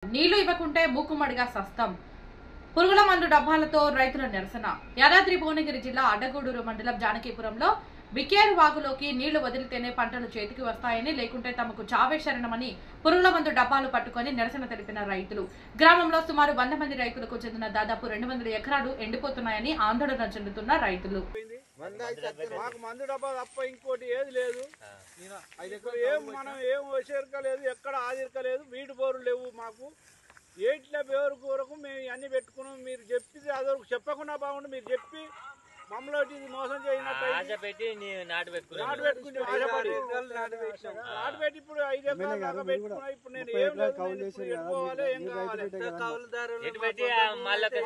నీళ్లు ఇవ్వకుంటే మూకుమ్మడిగా సస్తం. పురుగుల మందు డబ్బాలతో రైతుల నిరసన. యాదాద్రి భువనగిరి జిల్లా అడ్డగూడూరు మండలం జానకీపురంలో బికేరు వాగులోకి నీళ్లు వదిలితేనే పంటలు చేతికి వస్తాయని, లేకుంటే తమకు చావే శరణమని పురుగుల మందు డబ్బాలు పట్టుకొని నిరసన తెలిపిన రైతులు. గ్రామంలో సుమారు 100 మంది రైతులకు చెందిన దాదాపు 200 ఎకరాలు ఎండిపోతున్నాయని ఆందోళన చెందుతున్న రైతులు. మాకు మందు డబ్బా తప్ప ఇంకోటి ఏది లేదు. మనం ఏం వచ్చేరకలేదు, ఎక్కడ ఆదిరకలేదు, వీటి బోర్లు లేవు. మాకు ఏట్ల బేరు కొరకు మేము అన్ని పెట్టుకున్నాం. మీరు చెప్పింది అదొరకు చెప్పకుండా బాగుండు. మీరు చెప్పి మమ్మల్ని ఇది మోసం చేయనట్టు నాటు పెట్టుకుని ఆశపడి నాటు పెట్టి ఇప్పుడు 5 ఎకరాలు దాకా పెట్టుకున్నా. ఇప్పుడు నేను ఏం పెట్టుకోవాలి, ఏం కావాలి? 4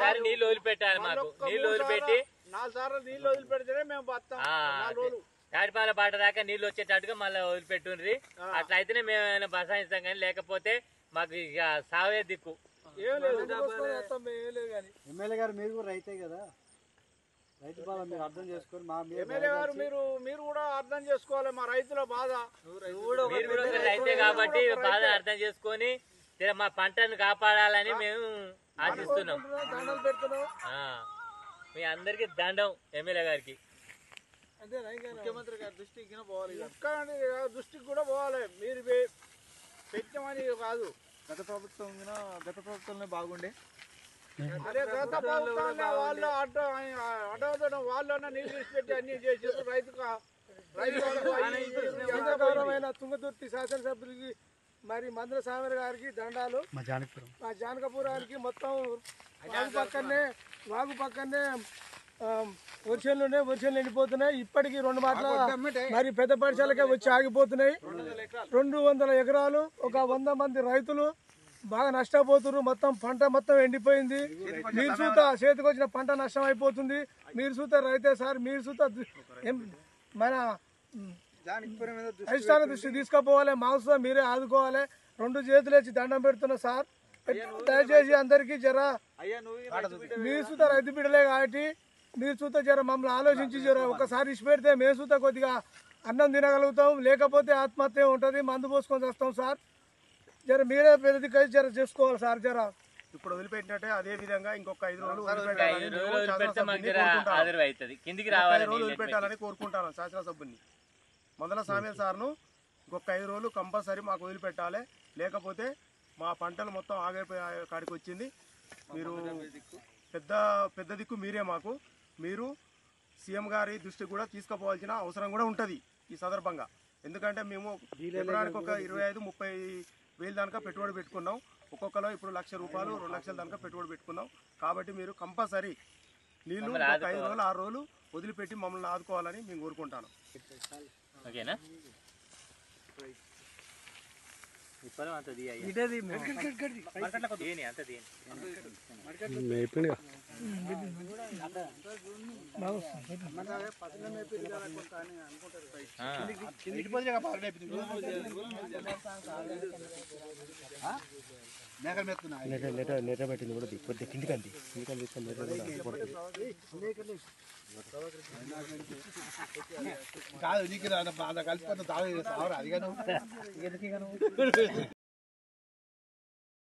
సార్లు నీళ్ళు వదిలిపెడితేనే మేము బతాం. 4 రోజులు తాడిపాల పాట దాకా నీళ్ళు వచ్చేటట్టుగా మళ్ళీ వదిలిపెట్టుండ్రి. అట్లా అయితేనే మేము బసాయిస్తాం, కానీ లేకపోతే మాకు ఇక సావే దిక్కు. ఏం లేదు. ఎమ్మెల్యే గారు మీరు కూడా రైతే కదా, రైతు బాధ మీరు అర్థం చేసుకొని ఎమ్మెల్యే గారు మీరు కూడా అర్థం చేసుకోవాలి మా రైతుల బాధ. మీరు కూడా రైతే కాబట్టి బాధ అర్థం చేసుకొని మా పంటను కాపాడాలని మేము ఆశిస్తున్నాం. మీ అందరికి దండం ఎమ్మెల్యే గారికి, ముఖ్యమంత్రి గారి దృష్టికి పోవాలి, దృష్టికి కూడా పోవాలి. మీరు పెట్టమని కాదు. గత ప్రభుత్వంలో బాగుండే. అదే గత ప్రభుత్వంలో వాళ్ళు అడ్డవదడం వాళ్ళన్న నీళ్ళు పెట్టి అన్ని చేసారు. రైతుమైన తుంగతుర్తి శాసనసభ్యులకి మరి మంత్రి సామర్ గారికి దండాలు. మా జానకపురానికి మొత్తం వాగు పక్కనే వర్షాలు ఎండిపోతున్నాయి. ఇప్పటికీ 2 మాటల మరి పెద్ద పాఠశాలకే వచ్చి ఆగిపోతున్నాయి. 200 ఎకరాలు, ఒక 100 మంది రైతులు బాగా నష్టపోతున్నారు. మొత్తం పంట మొత్తం ఎండిపోయింది. మీరు చూత చేతికి వచ్చిన పంట నష్టం అయిపోతుంది. మీరు చూత రైతే సార్, మీరు చూత మన అధిష్టాన దృష్టి తీసుకుపోవాలి. మాంసం మీరే ఆదుకోవాలి. 2 చేతులు వేసి దండం పెడుతున్నా సార్. దయచేసి అందరికీ జర మీరు చూత రైతు బిడ్డలే కాబట్టి మీరు చూత జర మమ్మల్ని ఆలోచించి జర ఒకసారి ఇచ్చి పెడితే మేము చూత కొద్దిగా అన్నం తినగలుగుతాం. లేకపోతే ఆత్మహత్య ఉంటుంది, మందు పోసుకొని వస్తాం సార్. జర మీరే పెద్దది జర చేసుకోవాలి సార్. జర ఇప్పుడు వదిలిపెట్టినట్టే అదే విధంగా ఇంకొక 5 రోజులు వదిలిపెట్టాలని కోరుకుంటాను శాసనసభ్యుని మొదల సామ్య సార్ను. ఇంకొక 5 రోజులు కంపల్సరీ మాకు వదిలిపెట్టాలి, లేకపోతే మా పంటలు మొత్తం ఆగిపోయే కాడికి వచ్చింది. మీరు పెద్ద దిక్కు మీరే మాకు. మీరు సీఎం గారి దృష్టికి కూడా తీసుకుపోవాల్సిన అవసరం కూడా ఉంటుంది ఈ సందర్భంగా. ఎందుకంటే మేము ఎకరానికి ఒక 25-30 వేలు దాకా పెట్టుబడి పెట్టుకున్నాం. ఒక్కొక్కలో ఇప్పుడు 1,00,000 రూపాయలు 2 లక్షల దాకా పెట్టుబడి పెట్టుకున్నాం. కాబట్టి మీరు కంపల్సరీ నీళ్ళు 5 రోజులు 6 రోజులు వదిలిపెట్టి మమ్మల్ని ఆదుకోవాలని మేము కోరుకుంటాను. ఓకేనా? నెట్ట పెట్టింది కూడా కొద్దిగా కిందికంది కాదు. నీకు బాధ కలిసి తాగు అదిగా